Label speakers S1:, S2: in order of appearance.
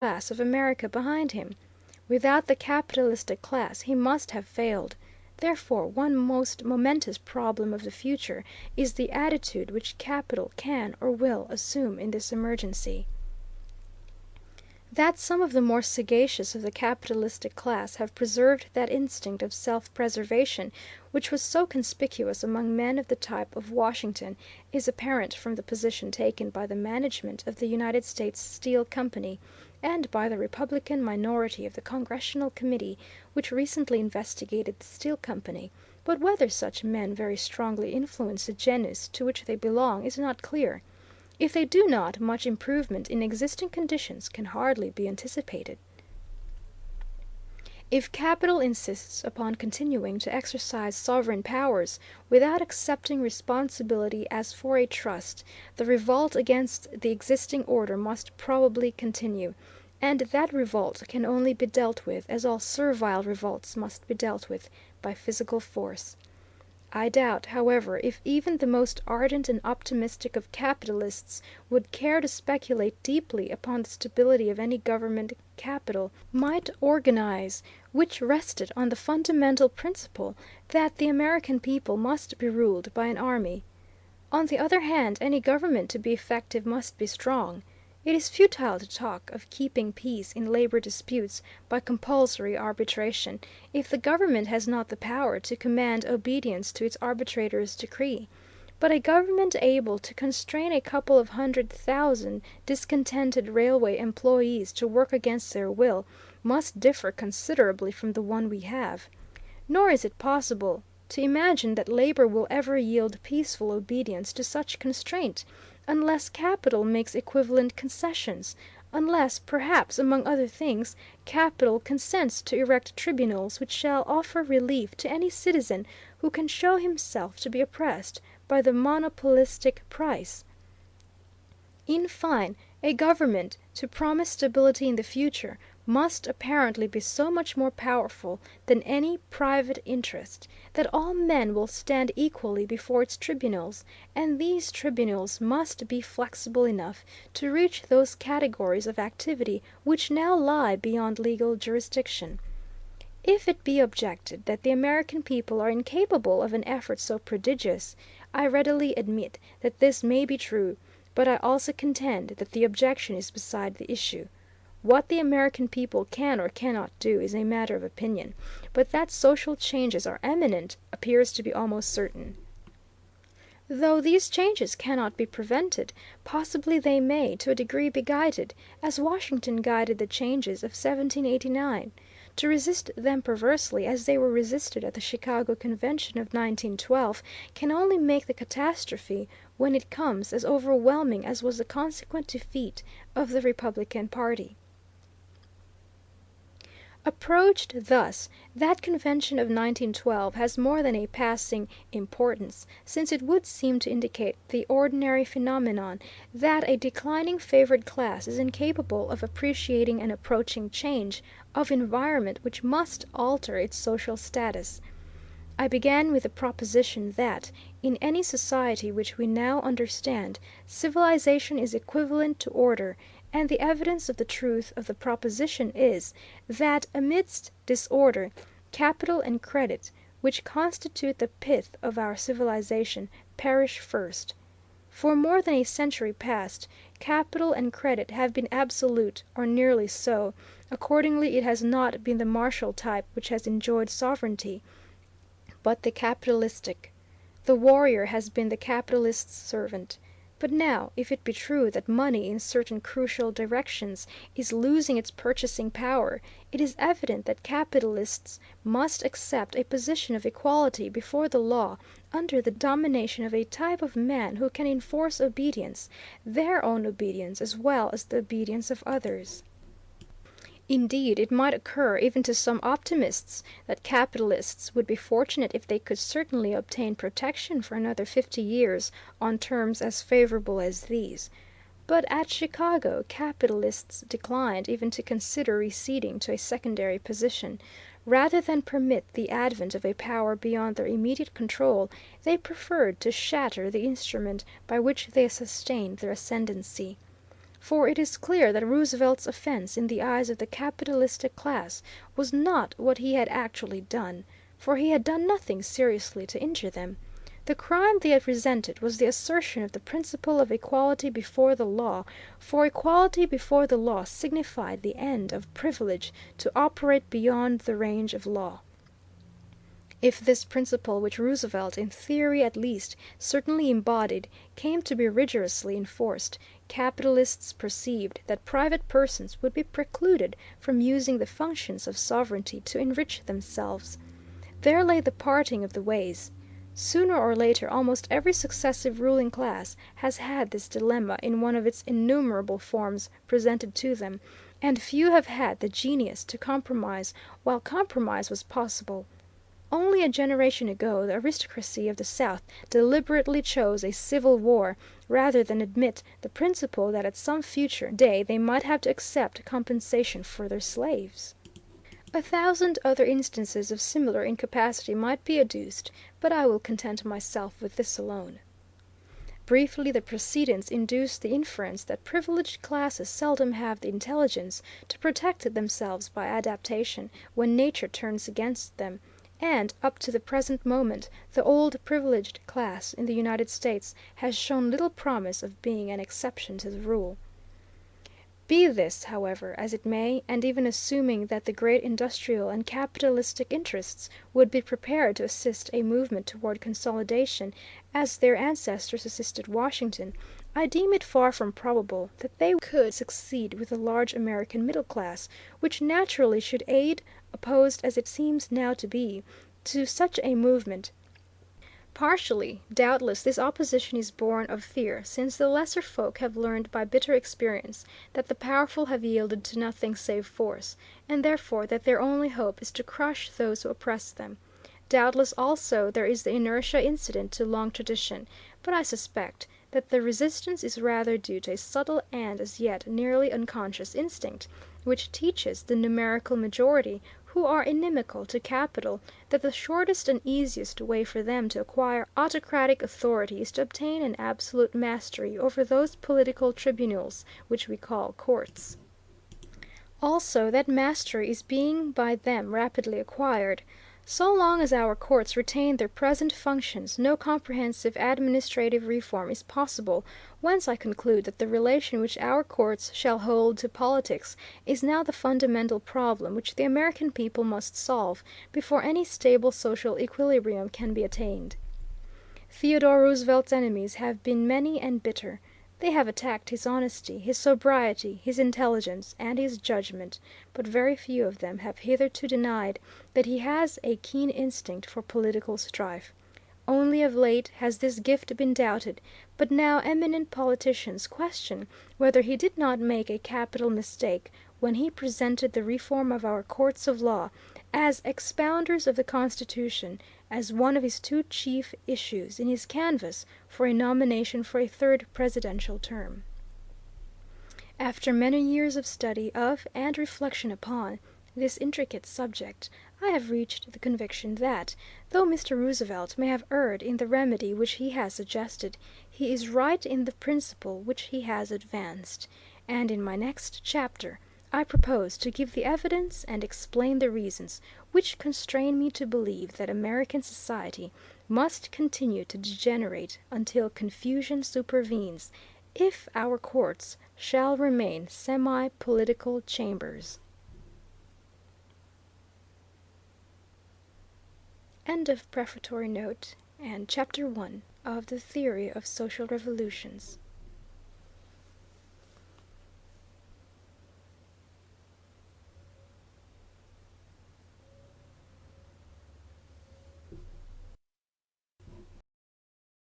S1: class of America behind him. Without the capitalistic class he must have failed. Therefore, one most momentous problem of the future is the attitude which capital can or will assume in this emergency. That some of the more sagacious of the capitalistic class have preserved that instinct of self-preservation which was so conspicuous among men of the type of Washington is apparent from the position taken by the management of the United States Steel Company and by the Republican minority of the Congressional Committee which recently investigated the Steel Company, but whether such men very strongly influence the genus to which they belong is not clear. If they do not, much improvement in existing conditions can hardly be anticipated. If capital insists upon continuing to exercise sovereign powers without accepting responsibility as for a trust, the revolt against the existing order must probably continue, and that revolt can only be dealt with, as all servile revolts must be dealt with, by physical force. I doubt, however, if even the most ardent and optimistic of capitalists would care to speculate deeply upon the stability of any government capital might organize which rested on the fundamental principle that the American people must be ruled by an army. On the other hand, any government to be effective must be strong. It is futile to talk of keeping peace in labor disputes by compulsory arbitration, if the government has not the power to command obedience to its arbitrator's decree. But a government able to constrain a couple of 100,000 discontented railway employees to work against their will must differ considerably from the one we have. Nor is it possible to imagine that labor will ever yield peaceful obedience to such constraint, unless capital makes equivalent concessions, unless, perhaps, among other things, capital consents to erect tribunals which shall offer relief to any citizen who can show himself to be oppressed by the monopolistic price. In fine, a government, to promise stability in the future, must apparently be so much more powerful than any private interest, that all men will stand equally before its tribunals, and these tribunals must be flexible enough to reach those categories of activity which now lie beyond legal jurisdiction. If it be objected that the American people are incapable of an effort so prodigious, I readily admit that this may be true, but I also contend that the objection is beside the issue. What the American people can or cannot do is a matter of opinion, but that social changes are imminent appears to be almost certain. Though these changes cannot be prevented, possibly they may, to a degree, be guided, as Washington guided the changes of 1789. To resist them perversely, as they were resisted at the Chicago Convention of 1912, can only make the catastrophe, when it comes, as overwhelming as was the consequent defeat of the Republican party. Approached thus, that convention of 1912 has more than a passing importance, since it would seem to indicate the ordinary phenomenon that a declining favored class is incapable of appreciating an approaching change of environment which must alter its social status. I began with the proposition that, in any society which we now understand, civilization is equivalent to order, and the evidence of the truth of the proposition is, that amidst disorder, capital and credit, which constitute the pith of our civilization, perish first. For more than a century past, capital and credit have been absolute, or nearly so; accordingly it has not been the martial type which has enjoyed sovereignty, but the capitalistic. The warrior has been the capitalist's servant. But now, if it be true that money in certain crucial directions is losing its purchasing power, it is evident that capitalists must accept a position of equality before the law under the domination of a type of man who can enforce obedience, their own obedience as well as the obedience of others. Indeed, it might occur, even to some optimists, that capitalists would be fortunate if they could certainly obtain protection for another 50 years on terms as favorable as these. But at Chicago, capitalists declined even to consider receding to a secondary position. Rather than permit the advent of a power beyond their immediate control, they preferred to shatter the instrument by which they sustained their ascendancy. For it is clear that Roosevelt's offense in the eyes of the capitalistic class was not what he had actually done, for he had done nothing seriously to injure them. The crime they had resented was the assertion of the principle of equality before the law, for equality before the law signified the end of privilege to operate beyond the range of law. If this principle, which Roosevelt, in theory at least, certainly embodied, came to be rigorously enforced, capitalists perceived that private persons would be precluded from using the functions of sovereignty to enrich themselves. There lay the parting of the ways. Sooner or later almost every successive ruling class has had this dilemma in one of its innumerable forms presented to them, and few have had the genius to compromise while compromise was possible. Only a generation ago the aristocracy of the South deliberately chose a civil war rather than admit the principle that at some future day they might have to accept compensation for their slaves. A thousand other instances of similar incapacity might be adduced, but I will content myself with this alone. Briefly, the precedents induce the inference that privileged classes seldom have the intelligence to protect themselves by adaptation when nature turns against them, and, up to the present moment, the old privileged class in the United States has shown little promise of being an exception to the rule. Be this, however, as it may, and even assuming that the great industrial and capitalistic interests would be prepared to assist a movement toward consolidation as their ancestors assisted Washington, I deem it far from probable that they could succeed with the large American middle class, which naturally should aid, opposed as it seems now to be, to such a movement. Partially, doubtless, this opposition is born of fear, since the lesser folk have learned by bitter experience that the powerful have yielded to nothing save force, and therefore that their only hope is to crush those who oppress them. Doubtless, also, there is the inertia incident to long tradition, but I suspect that the resistance is rather due to a subtle and, as yet, nearly unconscious instinct, which teaches the numerical majority, who are inimical to capital, that the shortest and easiest way for them to acquire autocratic authority is to obtain an absolute mastery over those political tribunals which we call courts. Also, that mastery is being by them rapidly acquired. So long as our courts retain their present functions, no comprehensive administrative reform is possible, whence I conclude that the relation which our courts shall hold to politics is now the fundamental problem which the American people must solve before any stable social equilibrium can be attained. Theodore Roosevelt's enemies have been many and bitter. They have attacked his honesty, his sobriety, his intelligence, and his judgment, but very few of them have hitherto denied that he has a keen instinct for political strife. Only of late has this gift been doubted, but now eminent politicians question whether he did not make a capital mistake when he presented the reform of our courts of law, as expounders of the Constitution, as one of his two chief issues in his canvass for a nomination for a third presidential term. After many years of study of and reflection upon this intricate subject, I have reached the conviction that, though Mr. Roosevelt may have erred in the remedy which he has suggested, he is right in the principle which he has advanced, and in my next chapter I propose to give the evidence and explain the reasons which constrain me to believe that American society must continue to degenerate until confusion supervenes, if our courts shall remain semi-political chambers. End of prefatory note and Chapter 1 of the Theory of Social Revolutions.